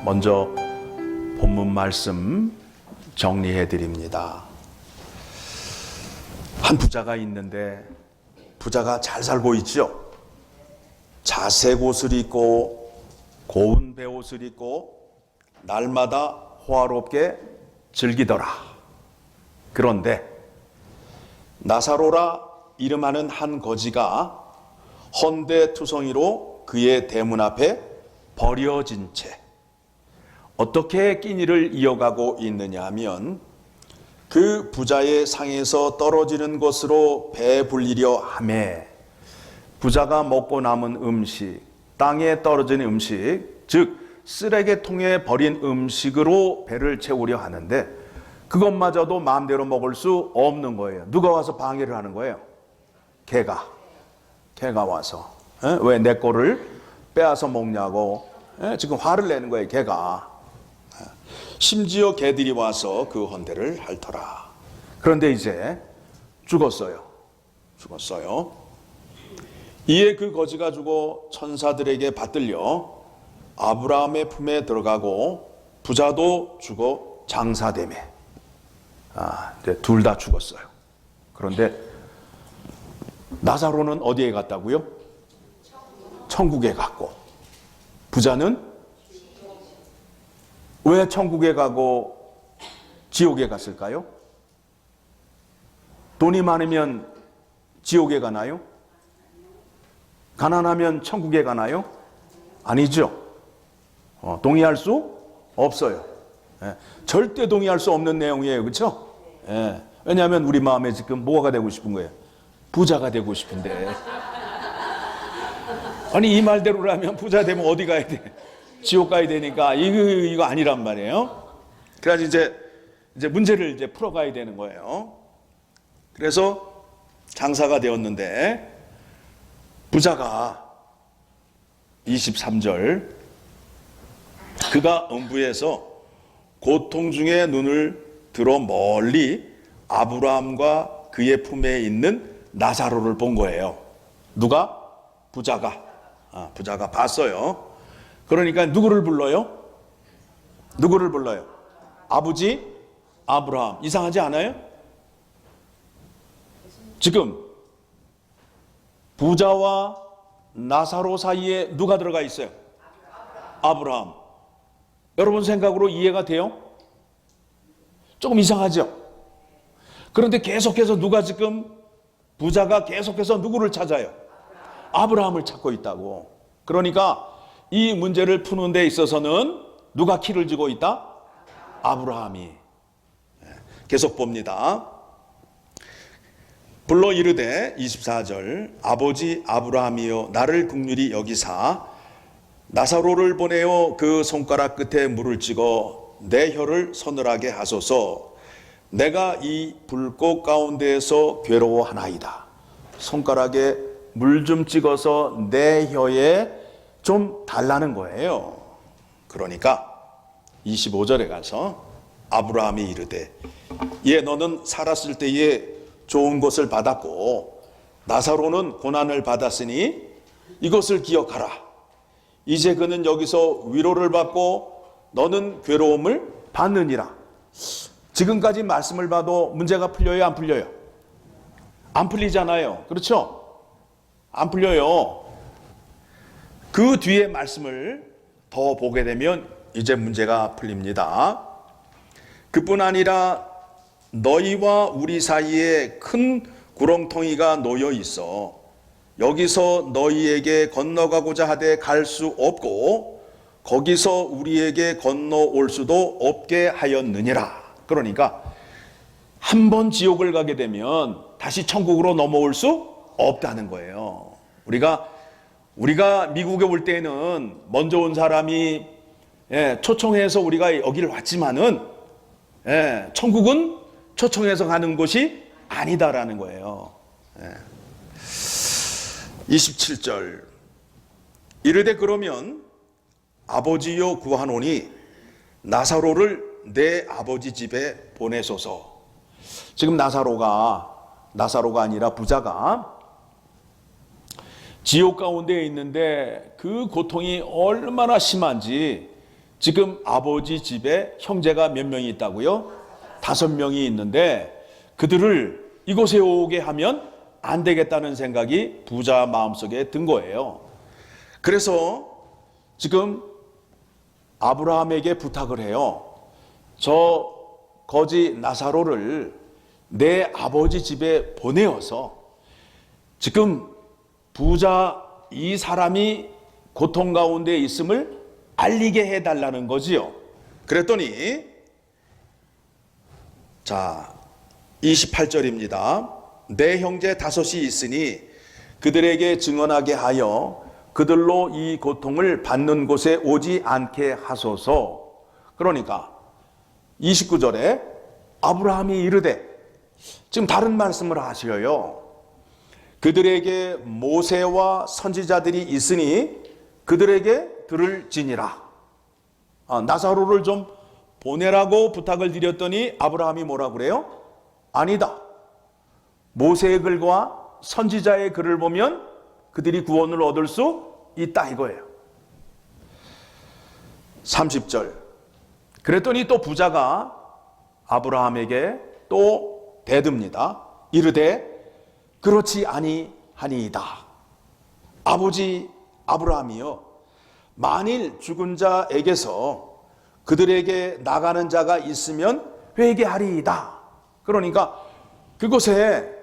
먼저 본문 말씀 정리해 드립니다. 한 부자가 있는데 부자가 잘 살고 있죠. 자색 옷을 입고 고운 베옷을 입고 날마다 호화롭게 즐기더라. 그런데 나사로라 이름하는 한 거지가 헌데투성이로 그의 대문 앞에 버려진 채 어떻게 끼니를 이어가고 있느냐 하면 그 부자의 상에서 떨어지는 것으로 배불리려 하매 부자가 먹고 남은 음식, 땅에 떨어진 음식, 즉 쓰레기통에 버린 음식으로 배를 채우려 하는데 그것마저도 마음대로 먹을 수 없는 거예요. 누가 와서 방해를 하는 거예요? 개가 와서. 왜 내 거를 빼앗아 먹냐고 지금 화를 내는 거예요, 개가. 심지어 개들이 와서 그 헌대를 핥더라. 그런데 이제 죽었어요. 이에 그 거지가 죽어 천사들에게 받들려 아브라함의 품에 들어가고 부자도 죽어 장사되매. 이제 둘 다 죽었어요. 그런데 나사로는 어디에 갔다고요? 천국에 갔고 부자는 왜 천국에 가고 지옥에 갔을까요? 돈이 많으면 지옥에 가나요? 가난하면 천국에 가나요? 아니죠. 동의할 수 없어요. 절대 동의할 수 없는 내용이에요. 그렇죠? 왜냐하면 우리 마음에 지금 뭐가 되고 싶은 거예요? 부자가 되고 싶은데. 아니 이 말대로라면 부자 되면 어디 가야 돼? 지옥 가야 되니까 이거 아니란 말이에요. 그래서 이제 문제를 이제 풀어가야 되는 거예요. 그래서 장사가 되었는데 부자가 23절 그가 음부에서 고통 중에 눈을 들어 멀리 아브라함과 그의 품에 있는 나사로를 본 거예요. 누가? 부자가 봤어요. 그러니까 누구를 불러요? 아버지 아브라함. 이상하지 않아요? 지금 부자와 나사로 사이에 누가 들어가 있어요? 아브라함. 여러분 생각으로 이해가 돼요? 조금 이상하죠? 그런데 계속해서 누가 지금 부자가 계속해서 누구를 찾아요? 아브라함을 찾고 있다고. 그러니까 이 문제를 푸는 데 있어서는 누가 키를 쥐고 있다? 아브라함이. 계속 봅니다. 불러 이르되 24절 아버지 아브라함이여 나를 긍휼히 여기사 나사로를 보내어 그 손가락 끝에 물을 찍어 내 혀를 서늘하게 하소서. 내가 이 불꽃 가운데에서 괴로워하나이다. 손가락에 물 좀 찍어서 내 혀에 좀 달라는 거예요. 그러니까 25절에 가서 아브라함이 이르되 너는 살았을 때에 좋은 것을 받았고 나사로는 고난을 받았으니 이것을 기억하라. 이제 그는 여기서 위로를 받고 너는 괴로움을 받느니라. 지금까지 말씀을 봐도 문제가 풀려요, 안 풀려요? 안 풀리잖아요. 그렇죠? 안 풀려요. 그 뒤에 말씀을 더 보게 되면 이제 문제가 풀립니다. 그뿐 아니라 너희와 우리 사이에 큰 구렁텅이가 놓여 있어 여기서 너희에게 건너가고자 하되 갈 수 없고 거기서 우리에게 건너올 수도 없게 하였느니라. 그러니까 한 번 지옥을 가게 되면 다시 천국으로 넘어올 수 없다는 거예요. 우리가 미국에 올 때는 먼저 온 사람이 초청해서 우리가 여기를 왔지만은 천국은 초청해서 가는 곳이 아니다라는 거예요. 27절 이르되 그러면 아버지여 구하노니 나사로를 내 아버지 집에 보내소서. 지금 나사로가 아니라 부자가 지옥 가운데 있는데 그 고통이 얼마나 심한지 지금 아버지 집에 형제가 몇 명이 있다고요? 5명이 있는데 그들을 이곳에 오게 하면 안 되겠다는 생각이 부자 마음속에 든 거예요. 그래서 지금 아브라함에게 부탁을 해요. 저 거지 나사로를 내 아버지 집에 보내어서 지금 부자 이 사람이 고통 가운데 있음을 알리게 해달라는 거지요. 그랬더니 자 28절입니다. 내 형제 5이 있으니 그들에게 증언하게 하여 그들로 이 고통을 받는 곳에 오지 않게 하소서. 그러니까 29절에 아브라함이 이르되, 지금 다른 말씀을 하셔요. 그들에게 모세와 선지자들이 있으니 그들에게 들을지니라. 나사로를 좀 보내라고 부탁을 드렸더니 아브라함이 뭐라 그래요? 아니다. 모세의 글과 선지자의 글을 보면 그들이 구원을 얻을 수 있다 이거예요. 30절. 그랬더니 또 부자가 아브라함에게 또 대듭니다. 이르되 그렇지 아니하니이다. 아버지 아브라함이여, 만일 죽은 자에게서 그들에게 나가는 자가 있으면 회개하리이다. 그러니까 그곳에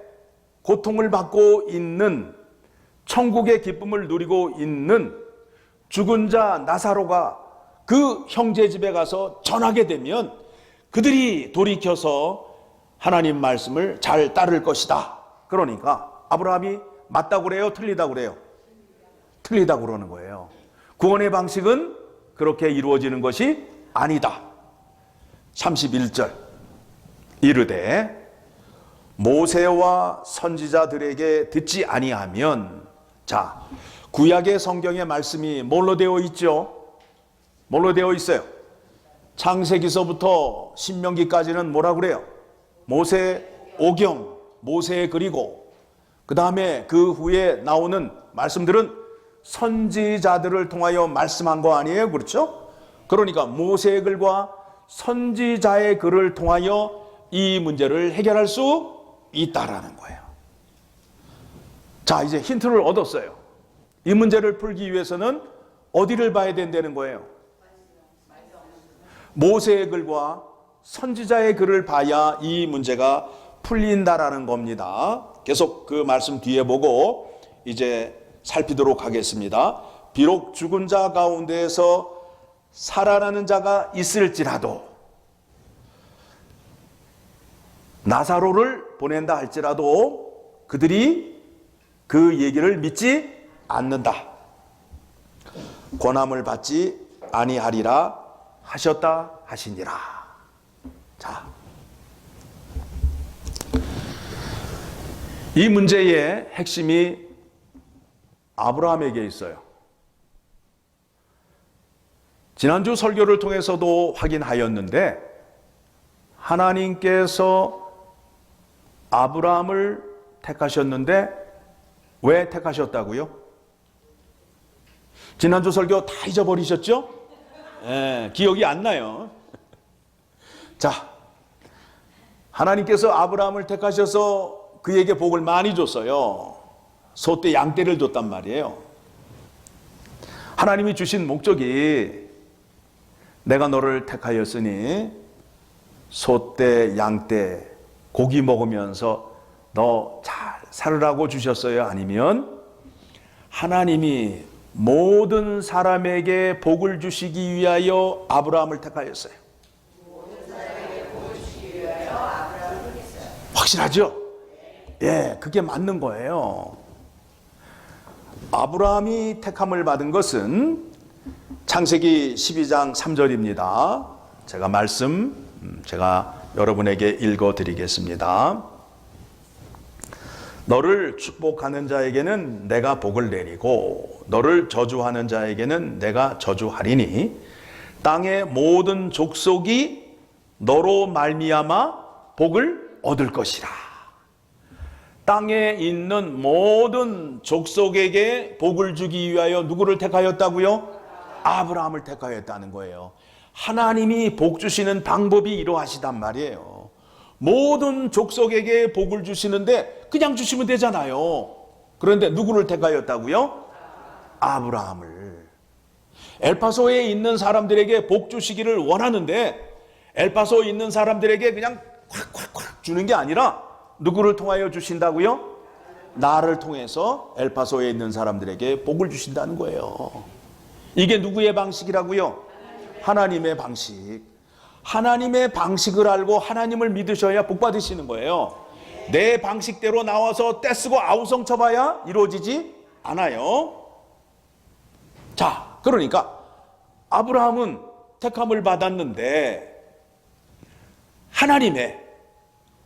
고통을 받고 있는, 천국의 기쁨을 누리고 있는 죽은 자 나사로가 그 형제 집에 가서 전하게 되면 그들이 돌이켜서 하나님 말씀을 잘 따를 것이다. 그러니까 아브라함이 맞다고 그래요? 틀리다고 그래요? 틀리다고 그러는 거예요. 구원의 방식은 그렇게 이루어지는 것이 아니다. 31절. 이르되 모세와 선지자들에게 듣지 아니하면, 자, 구약의 성경의 말씀이 뭘로 되어 있죠? 뭘로 되어 있어요? 창세기서부터 신명기까지는 뭐라 그래요? 모세 오경, 모세 그리고 그 다음에 그 후에 나오는 말씀들은 선지자들을 통하여 말씀한 거 아니에요? 그렇죠? 그러니까 모세의 글과 선지자의 글을 통하여 이 문제를 해결할 수 있다라는 거예요. 자, 이제 힌트를 얻었어요. 이 문제를 풀기 위해서는 어디를 봐야 된다는 거예요? 모세의 글과 선지자의 글을 봐야 이 문제가 풀린다라는 겁니다. 계속 그 말씀 뒤에 보고 이제 살피도록 하겠습니다. 비록 죽은 자 가운데에서 살아나는 자가 있을지라도, 나사로를 보낸다 할지라도 그들이 그 얘기를 믿지 않는다. 권함을 받지 아니하리라 하셨다 하시니라. 자, 이 문제의 핵심이 아브라함에게 있어요. 지난주 설교를 통해서도 확인하였는데 하나님께서 아브라함을 택하셨는데 왜 택하셨다고요? 지난주 설교 다 잊어버리셨죠? 기억이 안 나요. 자, 하나님께서 아브라함을 택하셔서 그에게 복을 많이 줬어요. 소떼 양떼를 줬단 말이에요. 하나님이 주신 목적이, 내가 너를 택하였으니 소떼 양떼 고기 먹으면서 너 잘 살으라고 주셨어요? 아니면 하나님이 모든 사람에게 복을 주시기 위하여 아브라함을 택하였어요? 모든 사람에게 복을 주시기 위하여 아브라함을 택했어요. 확실하죠? 예, 그게 맞는 거예요. 아브라함이 택함을 받은 것은 창세기 12장 3절입니다. 제가 여러분에게 읽어드리겠습니다. 너를 축복하는 자에게는 내가 복을 내리고 너를 저주하는 자에게는 내가 저주하리니 땅의 모든 족속이 너로 말미암아 복을 얻을 것이라. 땅에 있는 모든 족속에게 복을 주기 위하여 누구를 택하였다고요? 아브라함을 택하였다는 거예요. 하나님이 복 주시는 방법이 이러하시단 말이에요. 모든 족속에게 복을 주시는데 그냥 주시면 되잖아요. 그런데 누구를 택하였다고요? 아브라함을. 엘파소에 있는 사람들에게 복 주시기를 원하는데 엘파소에 있는 사람들에게 그냥 콱콱콱 주는 게 아니라 누구를 통하여 주신다고요? 나를 통해서 엘파소에 있는 사람들에게 복을 주신다는 거예요. 이게 누구의 방식이라고요? 하나님의 방식. 하나님의 방식을 알고 하나님을 믿으셔야 복 받으시는 거예요. 내 방식대로 나와서 떼쓰고 아우성 쳐봐야 이루어지지 않아요. 자, 그러니까 아브라함은 택함을 받았는데 하나님의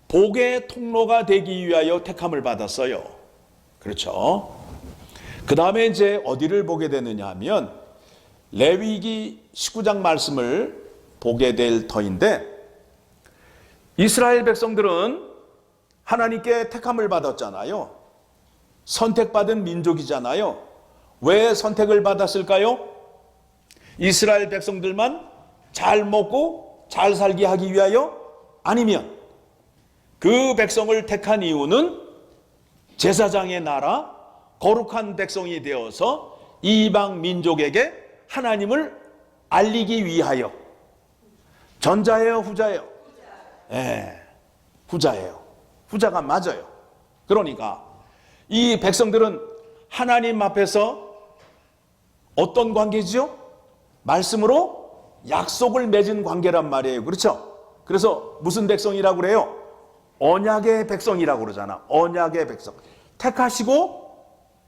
복의 통로가 되기 위하여 택함을 받았어요. 그렇죠? 그 다음에 이제 어디를 보게 되느냐 하면 레위기 19장 말씀을 보게 될 터인데 이스라엘 백성들은 하나님께 택함을 받았잖아요. 선택받은 민족이잖아요. 왜 선택을 받았을까요? 이스라엘 백성들만 잘 먹고 잘 살게 하기 위하여? 아니면 그 백성을 택한 이유는 제사장의 나라, 거룩한 백성이 되어서 이방 민족에게 하나님을 알리기 위하여. 전자예요, 후자예요? 후자예요. 후자가 맞아요. 그러니까 이 백성들은 하나님 앞에서 어떤 관계지요? 말씀으로 약속을 맺은 관계란 말이에요. 그렇죠? 그래서 무슨 백성이라고 그래요? 언약의 백성이라고 그러잖아. 언약의 백성. 택하시고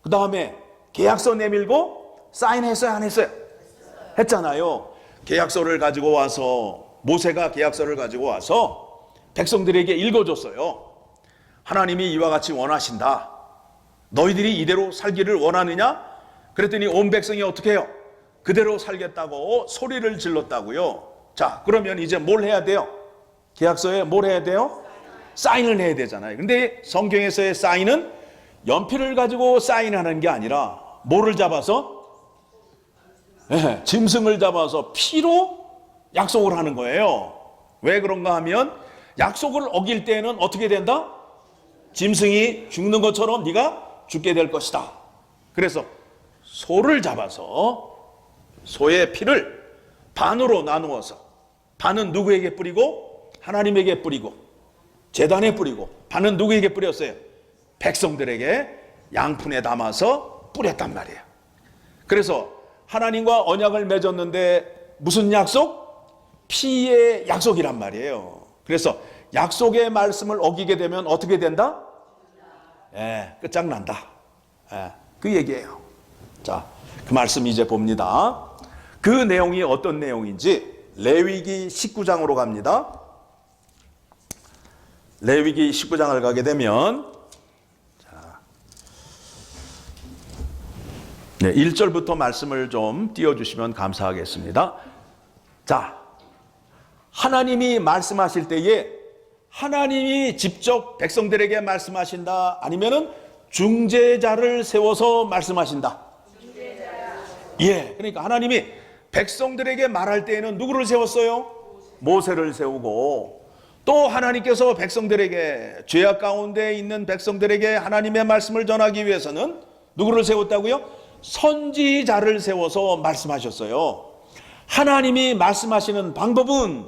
그 다음에 계약서 내밀고 사인했어요, 안 했어요? 했잖아요. 계약서를 가지고 와서 모세가 계약서를 가지고 와서 백성들에게 읽어줬어요. 하나님이 이와 같이 원하신다. 너희들이 이대로 살기를 원하느냐? 그랬더니 온 백성이 어떻게 해요? 그대로 살겠다고 소리를 질렀다고요. 자, 그러면 이제 뭘 해야 돼요? 계약서에 뭘 해야 돼요? 사인을 해야 되잖아요. 근데 성경에서의 사인은 연필을 가지고 사인하는 게 아니라 뭐를 잡아서? 짐승을 잡아서 피로 약속을 하는 거예요. 왜 그런가 하면 약속을 어길 때는 어떻게 된다? 짐승이 죽는 것처럼 네가 죽게 될 것이다. 그래서 소를 잡아서 소의 피를 반으로 나누어서 반은 누구에게 뿌리고 하나님에게 뿌리고 제단에 뿌리고 반은 누구에게 뿌렸어요? 백성들에게 양푼에 담아서 뿌렸단 말이에요. 그래서 하나님과 언약을 맺었는데 무슨 약속? 피의 약속이란 말이에요. 그래서 약속의 말씀을 어기게 되면 어떻게 된다? 끝장난다. 그 얘기예요. 자, 그 말씀 이제 봅니다. 그 내용이 어떤 내용인지 레위기 19장으로 갑니다. 레위기 19장을 가게 되면 1절부터 말씀을 좀 띄워주시면 감사하겠습니다. 자, 하나님이 말씀하실 때에 하나님이 직접 백성들에게 말씀하신다? 아니면은 중재자를 세워서 말씀하신다? 그러니까 하나님이 백성들에게 말할 때에는 누구를 세웠어요? 모세를 세우고 또 하나님께서 백성들에게 죄악 가운데 있는 백성들에게 하나님의 말씀을 전하기 위해서는 누구를 세웠다고요? 선지자를 세워서 말씀하셨어요. 하나님이 말씀하시는 방법은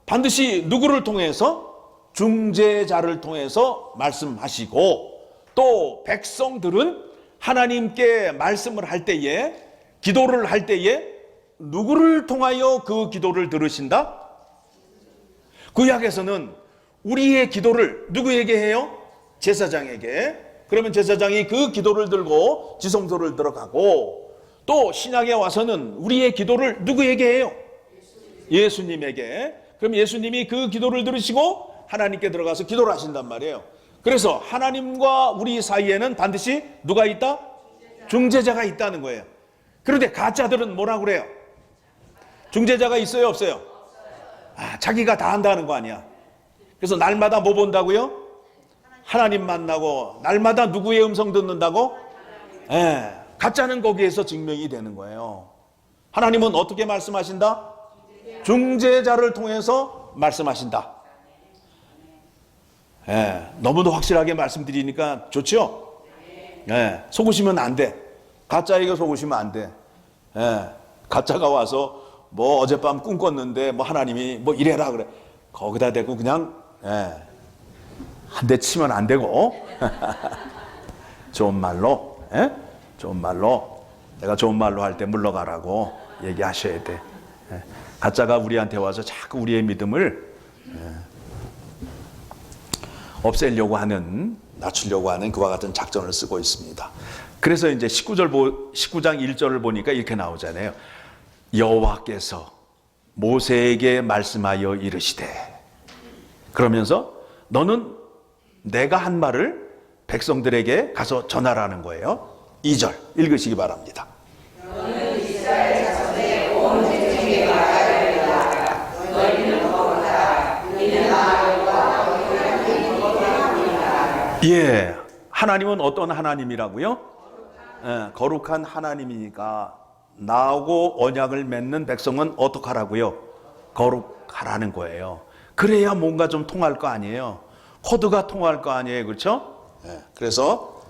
반드시 누구를 통해서? 중재자를 통해서 말씀하시고 또 백성들은 하나님께 말씀을 할 때에 기도를 할 때에 누구를 통하여 그 기도를 들으신다? 구약에서는 우리의 기도를 누구에게 해요? 제사장에게. 그러면 제사장이 그 기도를 들고 지성소를 들어가고 또 신약에 와서는 우리의 기도를 누구에게 해요? 예수님에게. 그럼 예수님이 그 기도를 들으시고 하나님께 들어가서 기도를 하신단 말이에요. 그래서 하나님과 우리 사이에는 반드시 누가 있다? 중재자가 있다는 거예요. 그런데 가짜들은 뭐라고 그래요? 중재자가 있어요, 없어요? 자기가 다 한다는 거 아니야. 그래서 날마다 뭐 본다고요? 하나님 만나고 날마다 누구의 음성 듣는다고? 가짜는 거기에서 증명이 되는 거예요. 하나님은 어떻게 말씀하신다? 중재자를 통해서 말씀하신다. 예, 너무도 확실하게 말씀드리니까 좋죠? 예, 속으시면 안 돼. 가짜에게 속으시면 안 돼. 예, 가짜가 와서 뭐 어젯밤 꿈 꿨는데 뭐 하나님이 뭐 이래라 그래. 거기다 대고 그냥 한 대 치면 안 되고 좋은 말로, 좋은 말로, 내가 좋은 말로 할 때 물러가라고 얘기하셔야 돼. 가짜가 우리한테 와서 자꾸 우리의 믿음을 없애려고 하는, 낮추려고 하는 그와 같은 작전을 쓰고 있습니다. 그래서 이제 19장 1절을 보니까 이렇게 나오잖아요. 여호와께서 모세에게 말씀하여 이르시되, 그러면서 너는 내가 한 말을 백성들에게 가서 전하라는 거예요. 2절 읽으시기 바랍니다. 너는 이스라엘 자손의 온 백성에게 말하리라. 너희는 거룩하라. 너희는 나와 거룩하라. 예, 하나님은 어떤 하나님이라고요? 거룩한 하나님이니까 나하고 언약을 맺는 백성은 어떡하라고요? 거룩하라는 거예요. 그래야 뭔가 좀 통할 거 아니에요. 코드가 통할 거 아니에요. 그렇죠? 그래서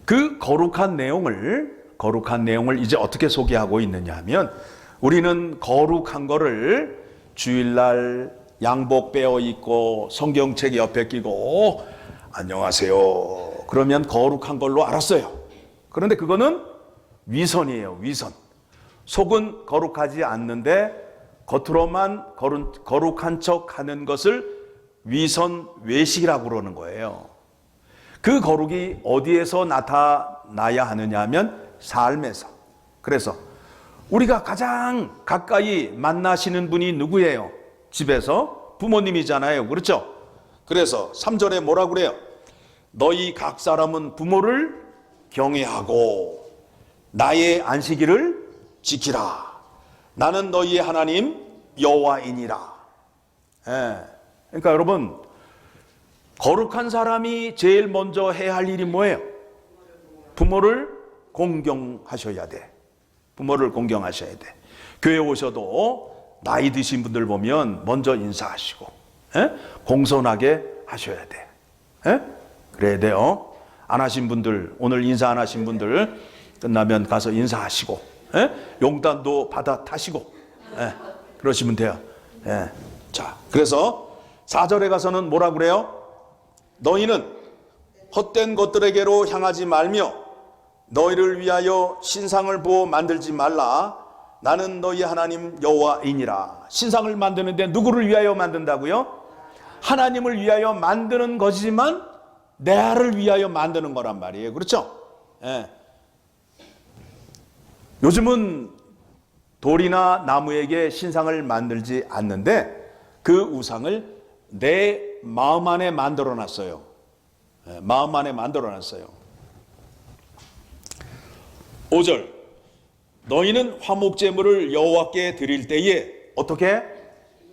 그 거룩한 내용을 이제 어떻게 소개하고 있느냐 하면, 우리는 거룩한 거를 주일날 양복 빼어 입고 성경책 옆에 끼고 안녕하세요 그러면 거룩한 걸로 알았어요. 그런데 그거는 위선이에요. 위선. 속은 거룩하지 않는데 겉으로만 거룩한 척 하는 것을 위선 외식이라고 그러는 거예요. 그 거룩이 어디에서 나타나야 하느냐 하면 삶에서. 그래서 우리가 가장 가까이 만나시는 분이 누구예요? 집에서 부모님이잖아요. 그렇죠? 그래서 3절에 뭐라고 그래요? 너희 각 사람은 부모를 경외하고 나의 안식일을 지키라. 나는 너희의 하나님 여호와이니라. 그러니까 여러분, 거룩한 사람이 제일 먼저 해야 할 일이 뭐예요? 부모를 공경하셔야 돼. 부모를 공경하셔야 돼. 교회 오셔도 나이 드신 분들 보면 먼저 인사하시고, 공손하게 하셔야 돼. 그래야 돼요. 안 하신 분들, 오늘 인사 안 하신 분들 끝나면 가서 인사하시고, 용단도 받아 타시고, 그러시면 돼요. 자, 그래서 4절에 가서는 뭐라 그래요? 너희는 헛된 것들에게로 향하지 말며 너희를 위하여 신상을 부어 만들지 말라. 나는 너희 하나님 여호와이니라. 신상을 만드는데 누구를 위하여 만든다고요? 하나님을 위하여 만드는 것이지만 나를 위하여 만드는 거란 말이에요. 그렇죠? 요즘은 돌이나 나무에게 신상을 만들지 않는데 그 우상을 내 마음 안에 만들어 놨어요. 마음 안에 만들어 놨어요. 5절 너희는 화목제물을 여호와께 드릴 때에 어떻게?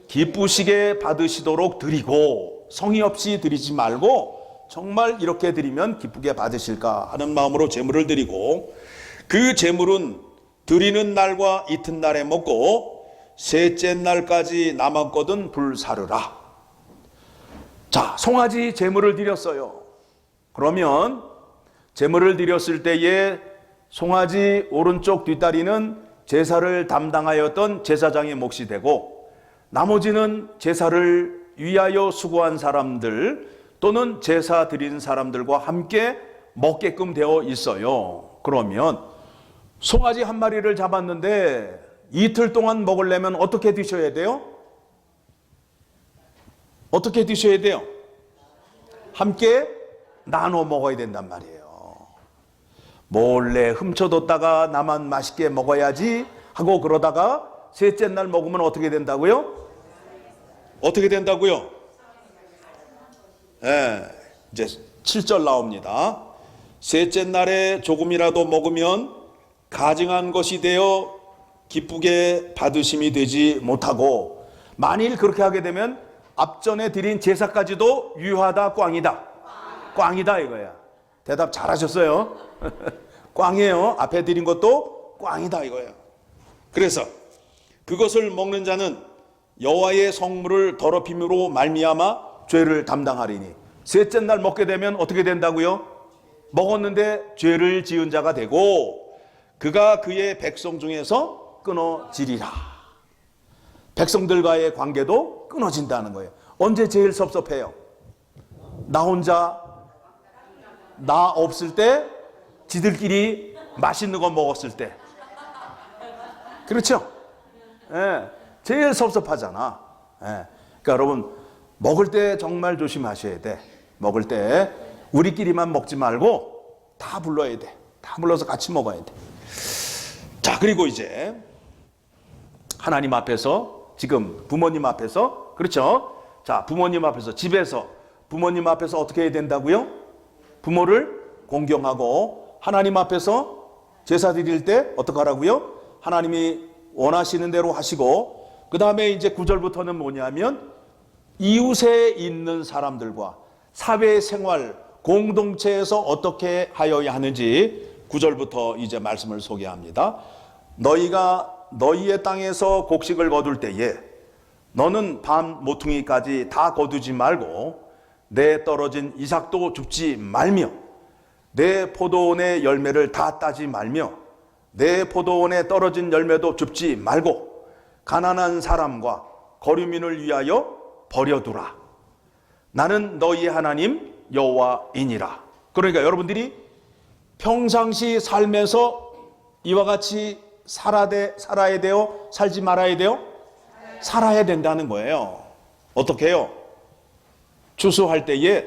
기쁘시게 받으시도록 드리고 성의 없이 드리지 말고 정말 이렇게 드리면 기쁘게 받으실까 하는 마음으로 제물을 드리고 그 제물은 드리는 날과 이튿날에 먹고 셋째 날까지 남았거든 불사르라. 자, 송아지 제물을 드렸어요. 그러면 제물을 드렸을 때에 송아지 오른쪽 뒷다리는 제사를 담당하였던 제사장의 몫이 되고 나머지는 제사를 위하여 수고한 사람들 또는 제사 드린 사람들과 함께 먹게끔 되어 있어요. 그러면 송아지 한 마리를 잡았는데 이틀 동안 먹으려면 어떻게 드셔야 돼요? 어떻게 드셔야 돼요? 함께 나눠 먹어야 된단 말이에요. 몰래 훔쳐뒀다가 나만 맛있게 먹어야지 하고 그러다가 셋째 날 먹으면 어떻게 된다고요? 어떻게 된다고요? 이제 7절 나옵니다. 셋째 날에 조금이라도 먹으면 가증한 것이 되어 기쁘게 받으심이 되지 못하고 만일 그렇게 하게 되면 앞전에 드린 제사까지도 유하다 꽝이다. 꽝이다 이거야. 대답 잘하셨어요. 꽝이에요. 앞에 드린 것도 꽝이다 이거예요. 그래서 그것을 먹는 자는 여호와의 성물을 더럽힘으로 말미암아 죄를 담당하리니 셋째 날 먹게 되면 어떻게 된다고요? 먹었는데 죄를 지은 자가 되고 그가 그의 백성 중에서 끊어지리라. 백성들과의 관계도 끊어진다는 거예요. 언제 제일 섭섭해요? 나 혼자, 나 없을 때, 지들끼리 맛있는 거 먹었을 때. 그렇죠? 예, 제일 섭섭하잖아. 예. 그러니까 여러분, 먹을 때 정말 조심하셔야 돼. 먹을 때 우리끼리만 먹지 말고 다 불러야 돼. 다 불러서 같이 먹어야 돼. 자, 그리고 이제 하나님 앞에서, 지금 부모님 앞에서, 그렇죠? 자, 부모님 앞에서, 집에서 부모님 앞에서 어떻게 해야 된다고요? 부모를 공경하고 하나님 앞에서 제사 드릴 때 어떻게 하라고요? 하나님이 원하시는 대로 하시고, 그 다음에 이제 9절부터는 뭐냐면 이웃에 있는 사람들과 사회생활 공동체에서 어떻게 하여야 하는지 9절부터 이제 말씀을 소개합니다. 너희가 너희의 땅에서 곡식을 거둘 때에 너는 밤 모퉁이까지 다 거두지 말고 내 떨어진 이삭도 줍지 말며 내 포도원의 열매를 다 따지 말며 내 포도원에 떨어진 열매도 줍지 말고 가난한 사람과 거류민을 위하여 버려두라. 나는 너희의 하나님 여호와이니라. 그러니까 여러분들이 평상시 삶에서 이와 같이 살아야 돼요? 살지 말아야 돼요? 살아야 된다는 거예요. 어떻게 해요? 추수할 때에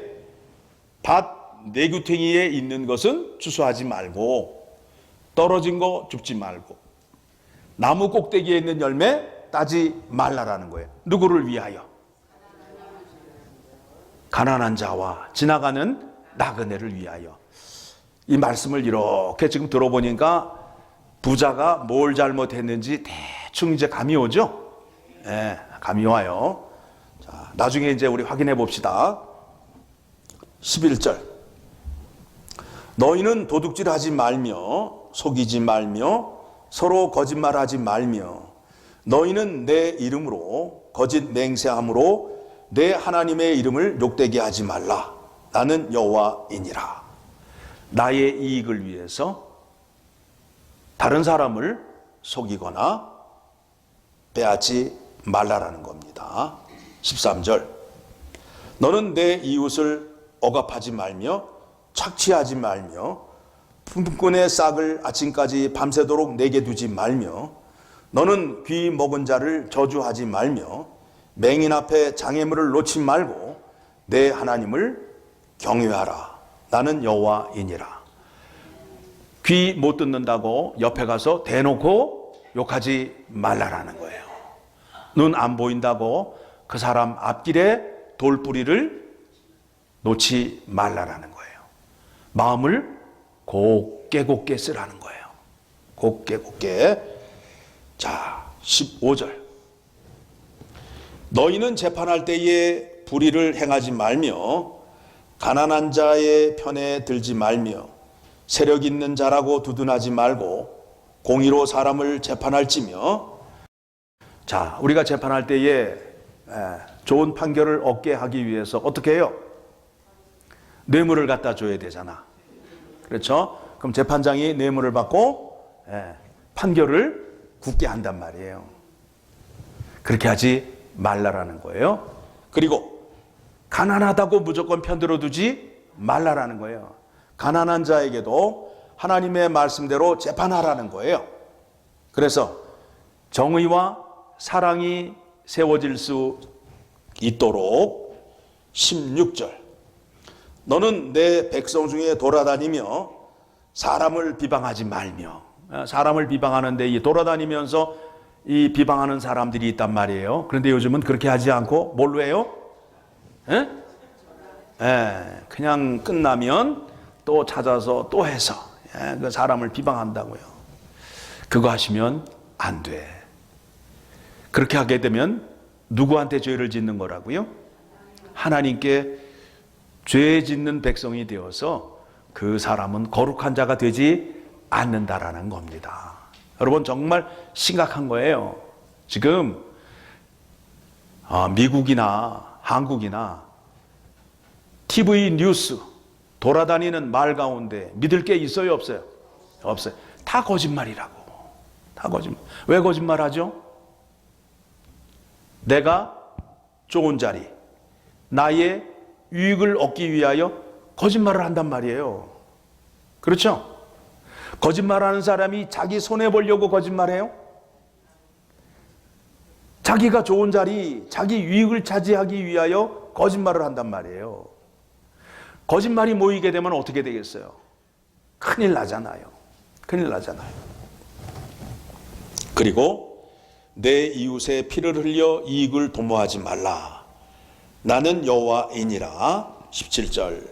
밭 내구탱이에 있는 것은 추수하지 말고 떨어진 거 줍지 말고 나무 꼭대기에 있는 열매 따지 말라라는 거예요. 누구를 위하여? 가난한 자와 지나가는 나그네를 위하여. 이 말씀을 이렇게 지금 들어보니까 부자가 뭘 잘못했는지 대충 이제 감이 오죠? 예, 감이 와요. 자, 나중에 이제 우리 확인해 봅시다. 11절. 너희는 도둑질하지 말며 속이지 말며 서로 거짓말하지 말며 너희는 내 이름으로 거짓 맹세함으로 내 하나님의 이름을 욕되게 하지 말라. 나는 여호와이니라. 나의 이익을 위해서 다른 사람을 속이거나 빼앗지 말라라는 겁니다. 13절. 너는 내 이웃을 억압하지 말며 착취하지 말며 품꾼의 싹을 아침까지 밤새도록 내게 두지 말며 너는 귀 먹은 자를 저주하지 말며 맹인 앞에 장애물을 놓지 말고 내 하나님을 경외하라. 나는 여호와이니라. 귀 못 듣는다고 옆에 가서 대놓고 욕하지 말라라는 거예요. 눈 안 보인다고 그 사람 앞길에 돌뿌리를 놓지 말라라는 거예요. 마음을 곱게 쓰라는 거예요. 곱게. 자, 15절. 너희는 재판할 때에 불의를 행하지 말며 가난한 자의 편에 들지 말며 세력 있는 자라고 두둔하지 말고 공의로 사람을 재판할지며. 자, 우리가 재판할 때에 좋은 판결을 얻게 하기 위해서 어떻게 해요? 뇌물을 갖다 줘야 되잖아. 그렇죠? 그럼 재판장이 뇌물을 받고 판결을 굳게 한단 말이에요. 그렇게 하지 말라라는 거예요. 그리고 가난하다고 무조건 편들어 두지 말라라는 거예요. 가난한 자에게도 하나님의 말씀대로 재판하라는 거예요. 그래서 정의와 사랑이 세워질 수 있도록 16절. 너는 내 백성 중에 돌아다니며 사람을 비방하지 말며. 사람을 비방하는데 이 돌아다니면서 이 비방하는 사람들이 있단 말이에요. 그런데 요즘은 그렇게 하지 않고 뭘로 해요? 그냥 끝나면 또 찾아서 또 해서 그 사람을 비방한다고요. 그거 하시면 안 돼. 그렇게 하게 되면 누구한테 죄를 짓는 거라고요? 하나님께 죄 짓는 백성이 되어서 그 사람은 거룩한 자가 되지 않는다라는 겁니다. 여러분 정말 심각한 거예요. 지금 미국이나 한국이나 TV 뉴스 돌아다니는 말 가운데 믿을 게 있어요, 없어요? 없어요. 다 거짓말이라고. 다 거짓말. 왜 거짓말하죠? 내가 좋은 자리, 나의 유익을 얻기 위하여 거짓말을 한단 말이에요. 그렇죠? 거짓말하는 사람이 자기 손해보려고 거짓말해요? 자기가 좋은 자리, 자기 유익을 차지하기 위하여 거짓말을 한단 말이에요. 거짓말이 모이게 되면 어떻게 되겠어요? 큰일 나잖아요. 큰일 나잖아요. 그리고 내 이웃의 피를 흘려 이익을 도모하지 말라. 나는 여호와이니라. 17절.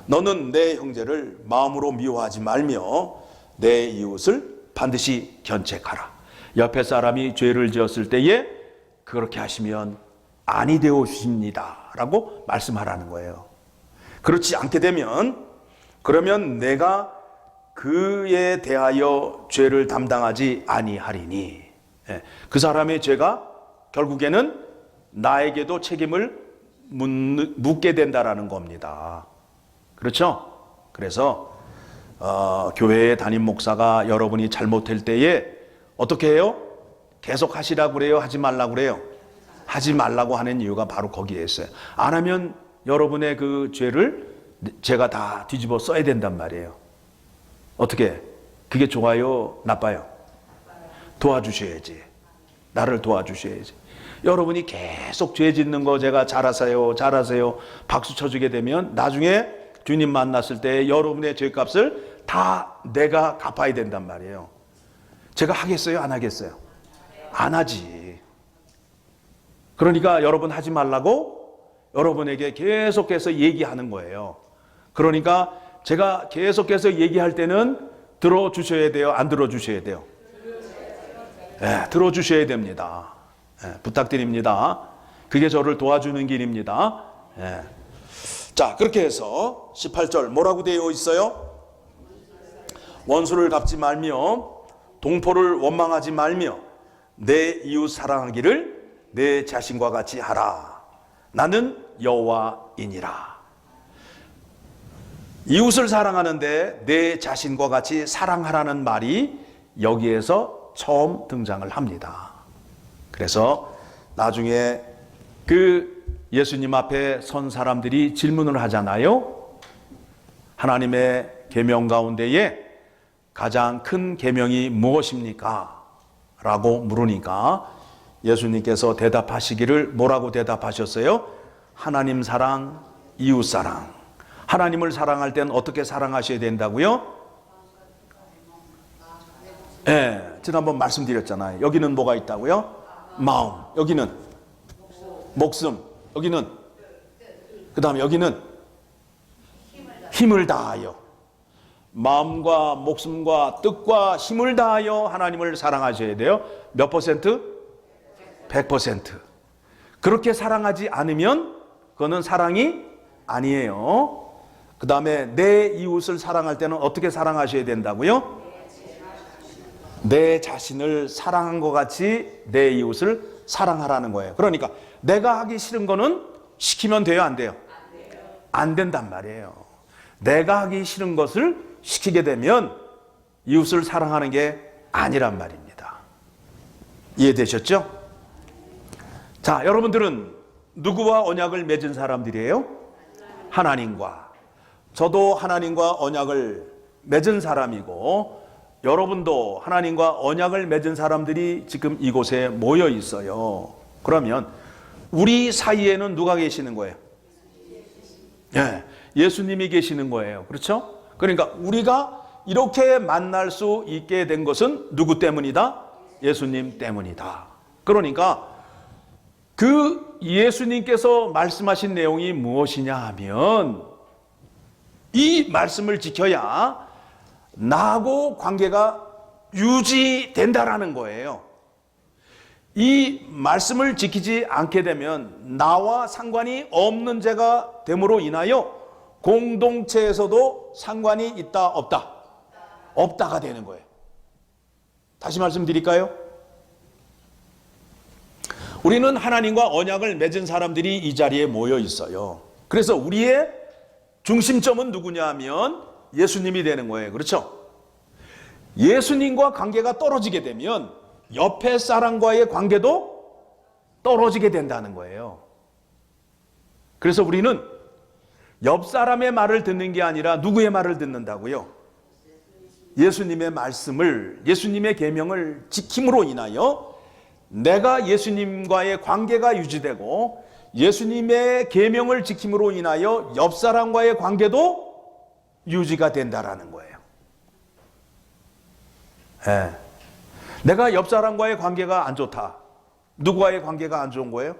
너는 내 형제를 마음으로 미워하지 말며 내 이웃을 반드시 견책하라. 옆에 사람이 죄를 지었을 때에 그렇게 하시면 아니 되어 주십니다 라고 말씀하라는 거예요. 그렇지 않게 되면 그러면 내가 그에 대하여 죄를 담당하지 아니하리니, 그 사람의 죄가 결국에는 나에게도 책임을 묻게 된다라는 겁니다. 그렇죠? 그래서 교회의 담임 목사가 여러분이 잘못할 때에 어떻게 해요? 계속 하시라고 그래요? 하지 말라고 그래요? 하지 말라고 하는 이유가 바로 거기에 있어요. 안 하면 여러분의 그 죄를 제가 다 뒤집어 써야 된단 말이에요. 어떻게? 그게 좋아요? 나빠요? 도와주셔야지. 나를 도와주셔야지. 여러분이 계속 죄 짓는 거 제가 잘하세요, 잘하세요 박수 쳐주게 되면 나중에 주님 만났을 때 여러분의 죄값을 다 내가 갚아야 된단 말이에요. 제가 하겠어요? 안 하겠어요? 안 하지. 그러니까 여러분 하지 말라고 여러분에게 계속해서 얘기하는 거예요. 그러니까 제가 계속해서 얘기할 때는 들어주셔야 돼요? 안 들어주셔야 돼요? 네, 들어주셔야 됩니다. 네, 부탁드립니다. 그게 저를 도와주는 길입니다. 네. 자, 그렇게 해서 18절 뭐라고 되어 있어요? 원수를 갚지 말며 동포를 원망하지 말며 내 이웃 사랑하기를 내 자신과 같이 하라. 나는 여호와이니라. 이웃을 사랑하는데 내 자신과 같이 사랑하라는 말이 여기에서 처음 등장을 합니다. 그래서 나중에 그 예수님 앞에 선 사람들이 질문을 하잖아요. 하나님의 계명 가운데에 가장 큰 계명이 무엇입니까? 라고 물으니까 예수님께서 대답하시기를 뭐라고 대답하셨어요? 하나님 사랑, 이웃 사랑. 하나님을 사랑할 때는 어떻게 사랑하셔야 된다고요? 네, 지난번 말씀드렸잖아요. 여기는 뭐가 있다고요? 마음. 여기는 목숨. 여기는 그 다음에 여기는 힘을 다하여 마음과 목숨과 뜻과 힘을 다하여 하나님을 사랑하셔야 돼요. 몇 퍼센트? 100%. 그렇게 사랑하지 않으면 그거는 사랑이 아니에요. 그 다음에 내 이웃을 사랑할 때는 어떻게 사랑하셔야 된다고요? 내 자신을 사랑한 것 같이 내 이웃을 사랑하라는 거예요. 그러니까 내가 하기 싫은 거는 시키면 돼요, 안 돼요? 안 된단 말이에요. 내가 하기 싫은 것을 시키게 되면 이웃을 사랑하는 게 아니란 말입니다. 이해되셨죠? 자, 여러분들은 누구와 언약을 맺은 사람들이에요? 하나님과. 저도 하나님과 언약을 맺은 사람이고 여러분도 하나님과 언약을 맺은 사람들이 지금 이곳에 모여 있어요. 그러면 우리 사이에는 누가 계시는 거예요? 예, 예수님이 계시는 거예요. 그렇죠? 그러니까 우리가 이렇게 만날 수 있게 된 것은 누구 때문이다? 예수님 때문이다. 그러니까 그 예수님께서 말씀하신 내용이 무엇이냐 하면 이 말씀을 지켜야 나하고 관계가 유지된다라는 거예요. 이 말씀을 지키지 않게 되면 나와 상관이 없는 죄가 됨으로 인하여 공동체에서도 상관이 있다 없다? 없다가 되는 거예요. 다시 말씀드릴까요? 우리는 하나님과 언약을 맺은 사람들이 이 자리에 모여 있어요. 그래서 우리의 중심점은 누구냐 하면 예수님이 되는 거예요. 그렇죠? 예수님과 관계가 떨어지게 되면 옆에 사람과의 관계도 떨어지게 된다는 거예요. 그래서 우리는 옆 사람의 말을 듣는 게 아니라 누구의 말을 듣는다고요? 예수님의 말씀을, 예수님의 계명을 지킴으로 인하여 내가 예수님과의 관계가 유지되고 예수님의 계명을 지킴으로 인하여 옆 사람과의 관계도 유지가 된다라는 거예요. 네. 내가 옆 사람과의 관계가 안 좋다. 누구와의 관계가 안 좋은 거예요?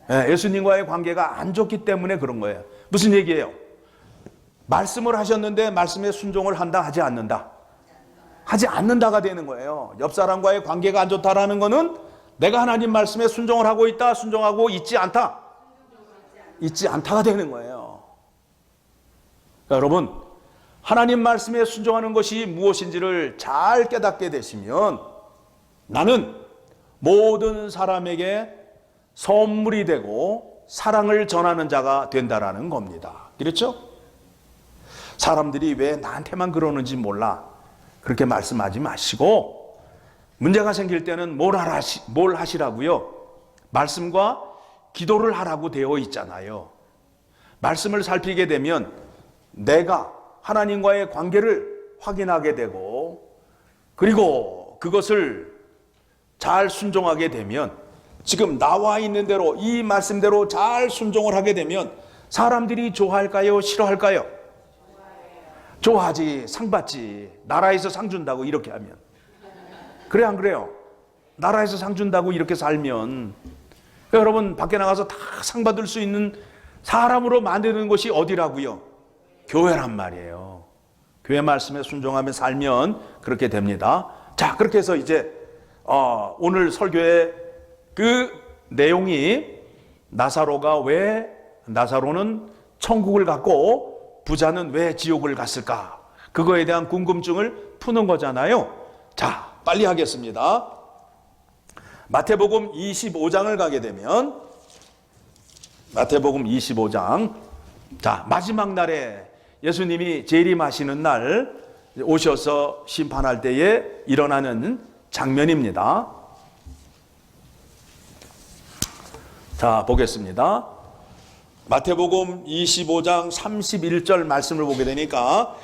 네, 예수님과의 관계가 안 좋기 때문에 그런 거예요. 무슨 얘기예요? 말씀을 하셨는데 말씀에 순종을 한다, 하지 않는다? 하지 않는다가 되는 거예요. 옆 사람과의 관계가 안 좋다라는 거는 내가 하나님 말씀에 순종을 하고 있다, 순종하고 있지 않다? 있지 않다가 되는 거예요. 그러니까 여러분, 하나님 말씀에 순종하는 것이 무엇인지를 잘 깨닫게 되시면 나는 모든 사람에게 선물이 되고 사랑을 전하는 자가 된다라는 겁니다. 그렇죠? 사람들이 왜 나한테만 그러는지 몰라. 그렇게 말씀하지 마시고 문제가 생길 때는 뭘 하시라고요? 말씀과 기도를 하라고 되어 있잖아요. 말씀을 살피게 되면 내가 하나님과의 관계를 확인하게 되고 그리고 그것을 잘 순종하게 되면 지금 나와 있는 대로 이 말씀대로 잘 순종을 하게 되면 사람들이 좋아할까요? 싫어할까요? 좋아하지. 상 받지. 나라에서 상 준다고 이렇게 하면. 그래 안 그래요? 나라에서 상 준다고 이렇게 살면 여러분 밖에 나가서 다 상 받을 수 있는 사람으로 만드는 곳이 어디라고요? 교회란 말이에요. 교회 말씀에 순종하며 살면 그렇게 됩니다. 자, 그렇게 해서 이제 오늘 설교의 그 내용이 나사로는 천국을 갔고 부자는 왜 지옥을 갔을까? 그거에 대한 궁금증을 푸는 거잖아요. 자, 빨리 하겠습니다. 마태복음 25장을 가게 되면 마태복음 25장, 자, 마지막 날에 예수님이 재림하시는 날 오셔서 심판할 때에 일어나는 장면입니다. 자, 보겠습니다. 마태복음 25장 31절 말씀을 보게 되니까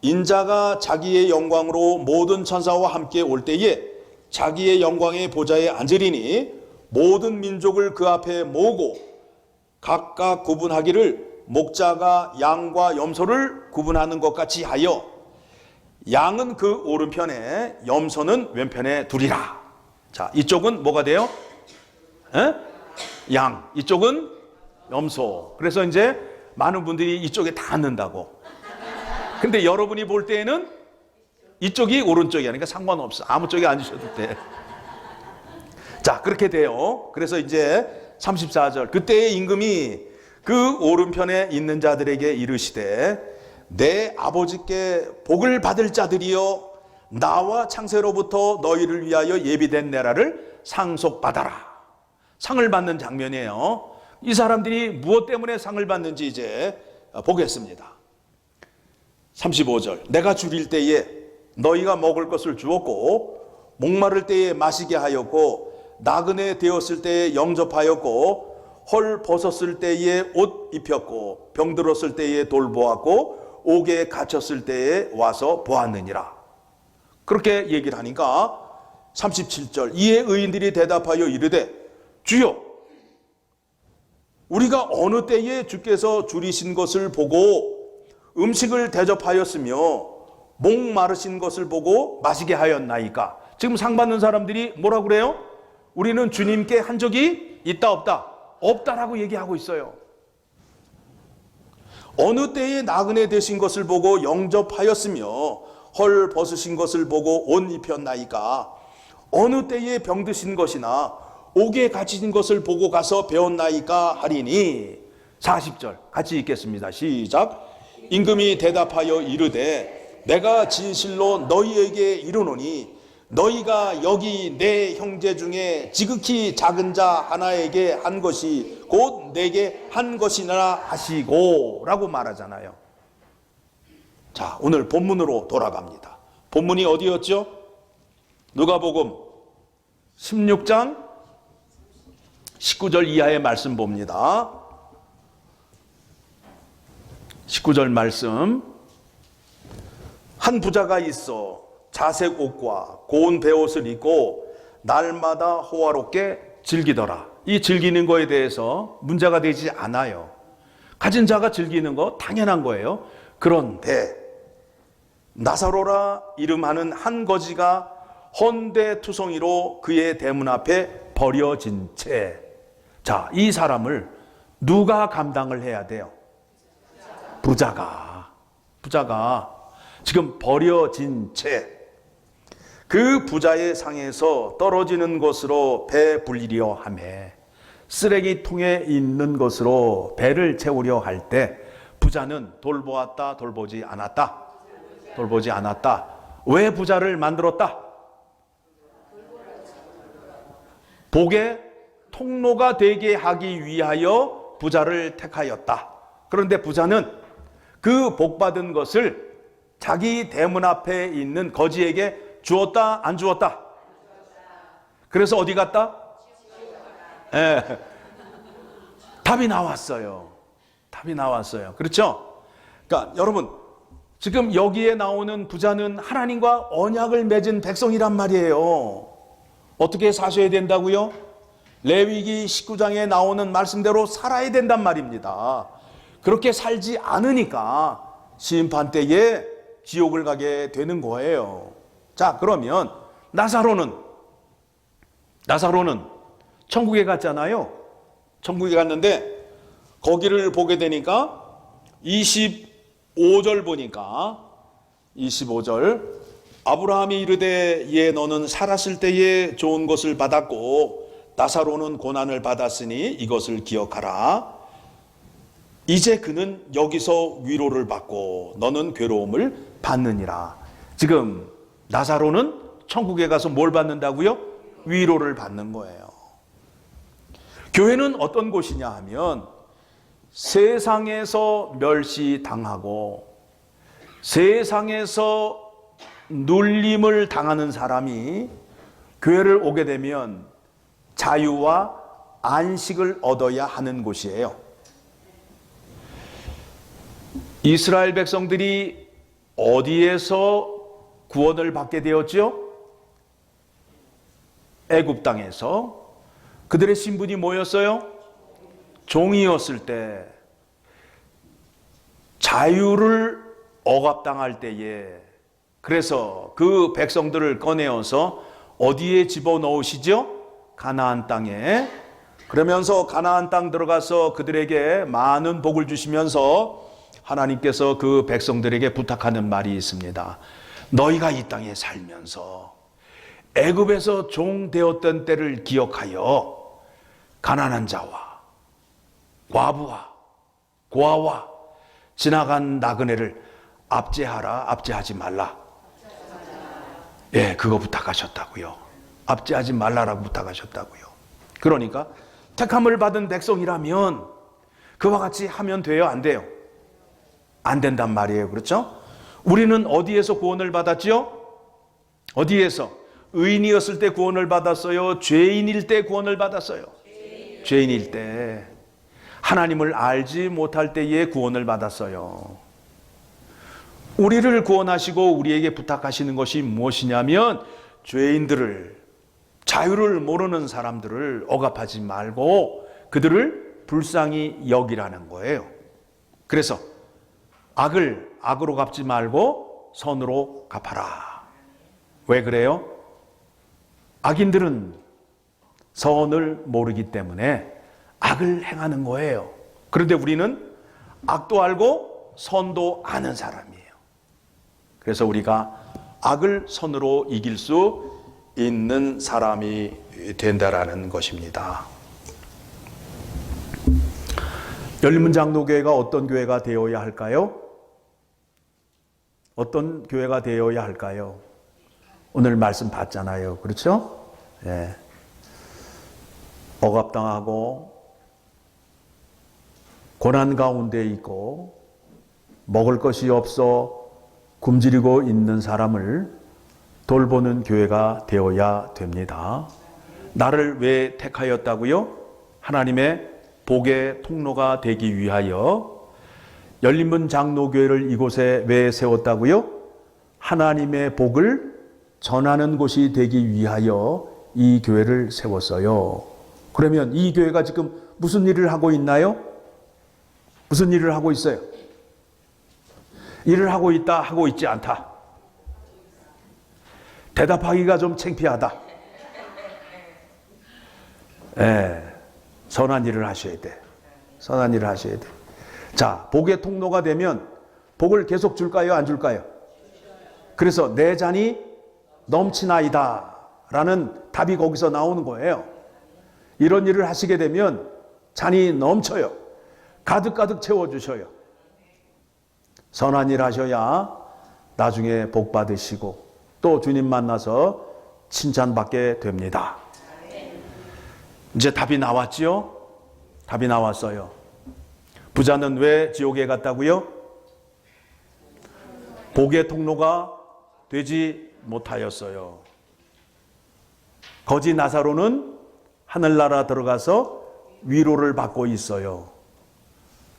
인자가 자기의 영광으로 모든 천사와 함께 올 때에 자기의 영광의 보좌에 앉으리니 모든 민족을 그 앞에 모으고 각각 구분하기를 목자가 양과 염소를 구분하는 것 같이 하여 양은 그 오른편에 염소는 왼편에 두리라. 자, 이쪽은 뭐가 돼요? 양, 이쪽은 염소. 그래서 이제 많은 분들이 이쪽에 다 앉는다고. 근데 여러분이 볼 때에는 이쪽이 오른쪽이야. 그러니까 상관없어. 아무 쪽에 앉으셔도 돼. 자, 그렇게 돼요. 그래서 이제 34절. 그때의 임금이 그 오른편에 있는 자들에게 이르시되 내 아버지께 복을 받을 자들이여 나와 창세로부터 너희를 위하여 예비된 나라를 상속받아라. 상을 받는 장면이에요. 이 사람들이 무엇 때문에 상을 받는지 이제 보겠습니다. 35절. 내가 줄일 때에 너희가 먹을 것을 주었고 목마를 때에 마시게 하였고 나그네 되었을 때에 영접하였고 헐 벗었을 때에 옷 입혔고 병들었을 때에 돌보았고 옥에 갇혔을 때에 와서 보았느니라. 그렇게 얘기를 하니까 37절. 이에 의인들이 대답하여 이르되 주여 우리가 어느 때에 주께서 줄이신 것을 보고 음식을 대접하였으며 목 마르신 것을 보고 마시게 하였나이까. 지금 상 받는 사람들이 뭐라 그래요? 우리는 주님께 한 적이 있다 없다? 없다라고 얘기하고 있어요. 어느 때에 나그네 되신 것을 보고 영접하였으며 헐 벗으신 것을 보고 옷 입혔나이까. 어느 때에 병드신 것이나 옥에 갇힌 것을 보고 가서 배웠나이까 하리니. 40절 같이 읽겠습니다. 시작. 임금이 대답하여 이르되 내가 진실로 너희에게 이르노니 너희가 여기 내 형제 중에 지극히 작은 자 하나에게 한 것이 곧 내게 한 것이라 하시고 라고 말하잖아요. 자, 오늘 본문으로 돌아갑니다. 본문이 어디였죠? 누가복음 16장 19절 이하의 말씀 봅니다. 19절 말씀. 한 부자가 있어 자색 옷과 고운 베옷을 입고 날마다 호화롭게 즐기더라. 이 즐기는 거에 대해서 문제가 되지 않아요. 가진 자가 즐기는 거 당연한 거예요. 그런데 나사로라 이름하는 한 거지가 헌데투성이로 그의 대문 앞에 버려진 채. 자, 이 사람을 누가 감당을 해야 돼요? 부자가 지금 버려진 채 그 부자의 상에서 떨어지는 것으로 배 불리려 하매 쓰레기통에 있는 것으로 배를 채우려 할 때 부자는 돌보았다 돌보지 않았다? 돌보지 않았다. 왜 부자를 만들었다? 복의 통로가 되게 하기 위하여 부자를 택하였다. 그런데 부자는 그 복받은 것을 자기 대문 앞에 있는 거지에게 주었다 안 주었다? 그래서 어디 갔다? 답이 나왔어요. 답이 나왔어요. 그렇죠? 그러니까 여러분, 지금 여기에 나오는 부자는 하나님과 언약을 맺은 백성이란 말이에요. 어떻게 사셔야 된다고요? 레위기 19장에 나오는 말씀대로 살아야 된단 말입니다. 그렇게 살지 않으니까 심판 때에 지옥을 가게 되는 거예요. 자, 그러면 나사로는 천국에 갔잖아요. 천국에 갔는데 거기를 보게 되니까 25절 보니까 25절 아브라함이 이르되 예 너는 살았을 때에 좋은 것을 받았고 나사로는 고난을 받았으니 이것을 기억하라. 이제 그는 여기서 위로를 받고 너는 괴로움을 받느니라. 지금 나사로는 천국에 가서 뭘 받는다고요? 위로를 받는 거예요. 교회는 어떤 곳이냐 하면 세상에서 멸시당하고 세상에서 눌림을 당하는 사람이 교회를 오게 되면 자유와 안식을 얻어야 하는 곳이에요. 이스라엘 백성들이 어디에서 구원을 받게 되었죠? 애굽 땅에서. 그들의 신분이 뭐였어요? 종이었을 때. 자유를 억압당할 때에 그래서 그 백성들을 꺼내어서 어디에 집어넣으시죠? 가나안 땅에. 그러면서 가나안 땅 들어가서 그들에게 많은 복을 주시면서 하나님께서 그 백성들에게 부탁하는 말이 있습니다. 너희가 이 땅에 살면서 애굽에서 종 되었던 때를 기억하여 가난한 자와 과부와 고아와 지나간 나그네를 압제하라, 압제하지 말라. 예, 그거 부탁하셨다고요. 압제하지 말라라고 부탁하셨다고요. 그러니까 택함을 받은 백성이라면 그와 같이 하면 돼요, 안 돼요? 안 된단 말이에요. 그렇죠? 우리는 어디에서 구원을 받았지요? 어디에서? 의인이었을 때 구원을 받았어요? 죄인일 때 구원을 받았어요? 죄인일 때. 하나님을 알지 못할 때에 구원을 받았어요. 우리를 구원하시고 우리에게 부탁하시는 것이 무엇이냐면 죄인들을, 자유를 모르는 사람들을 억압하지 말고 그들을 불쌍히 여기라는 거예요. 그래서 악을 악으로 갚지 말고 선으로 갚아라. 왜 그래요? 악인들은 선을 모르기 때문에 악을 행하는 거예요. 그런데 우리는 악도 알고 선도 아는 사람이에요. 그래서 우리가 악을 선으로 이길 수 있는 사람이 된다라는 것입니다. 열린문장로교회가 어떤 교회가 되어야 할까요? 어떤 교회가 되어야 할까요? 오늘 말씀 봤잖아요. 그렇죠? 예. 억압당하고 고난 가운데 있고 먹을 것이 없어 굶주리고 있는 사람을 돌보는 교회가 되어야 됩니다. 나를 왜 택하였다고요? 하나님의 복의 통로가 되기 위하여. 열린문 장로교회를 이곳에 왜 세웠다고요? 하나님의 복을 전하는 곳이 되기 위하여 이 교회를 세웠어요. 그러면 이 교회가 지금 무슨 일을 하고 있나요? 무슨 일을 하고 있어요? 일을 하고 있다, 하고 있지 않다. 대답하기가 좀 창피하다. 선한 일을 하셔야 돼. 선한 일을 하셔야 돼. 자, 복의 통로가 되면 복을 계속 줄까요? 안 줄까요? 그래서 내 잔이 넘치나이다 라는 답이 거기서 나오는 거예요. 이런 일을 하시게 되면 잔이 넘쳐요. 가득가득 채워주셔요. 선한 일 하셔야 나중에 복 받으시고 또 주님 만나서 칭찬받게 됩니다. 이제 답이 나왔지요? 답이 나왔어요. 부자는 왜 지옥에 갔다고요? 복의 통로가 되지 못하였어요. 거지 나사로는 하늘나라 들어가서 위로를 받고 있어요.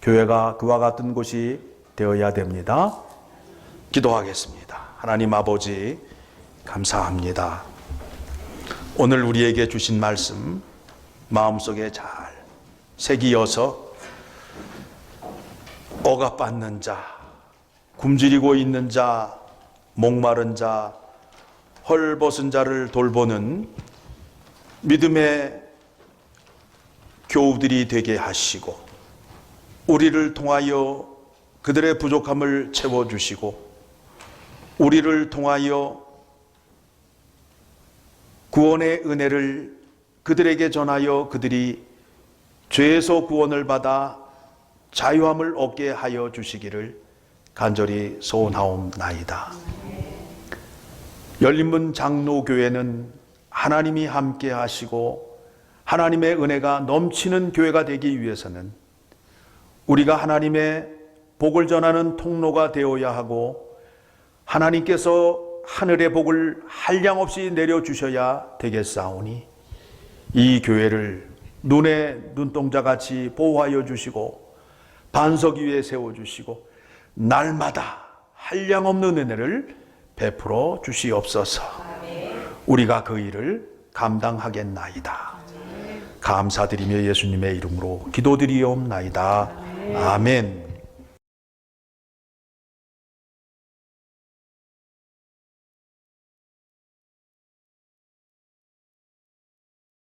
교회가 그와 같은 곳이 되어야 됩니다. 기도하겠습니다. 하나님 아버지 감사합니다. 오늘 우리에게 주신 말씀 마음속에 잘 새기어서 억압받는 자, 굶주리고 있는 자, 목마른 자, 헐벗은 자를 돌보는 믿음의 교우들이 되게 하시고 우리를 통하여 그들의 부족함을 채워주시고 우리를 통하여 구원의 은혜를 그들에게 전하여 그들이 죄에서 구원을 받아 자유함을 얻게 하여 주시기를 간절히 소원하옵나이다. 열린문 장로교회는 하나님이 함께 하시고 하나님의 은혜가 넘치는 교회가 되기 위해서는 우리가 하나님의 복을 전하는 통로가 되어야 하고 하나님께서 하늘의 복을 한량없이 내려주셔야 되겠사오니 이 교회를 눈에 눈동자같이 보호하여 주시고 반석 위에 세워주시고 날마다 한량없는 은혜를 베풀어 주시옵소서. 우리가 그 일을 감당하겠나이다. 감사드리며 예수님의 이름으로 기도드리옵나이다. 아멘.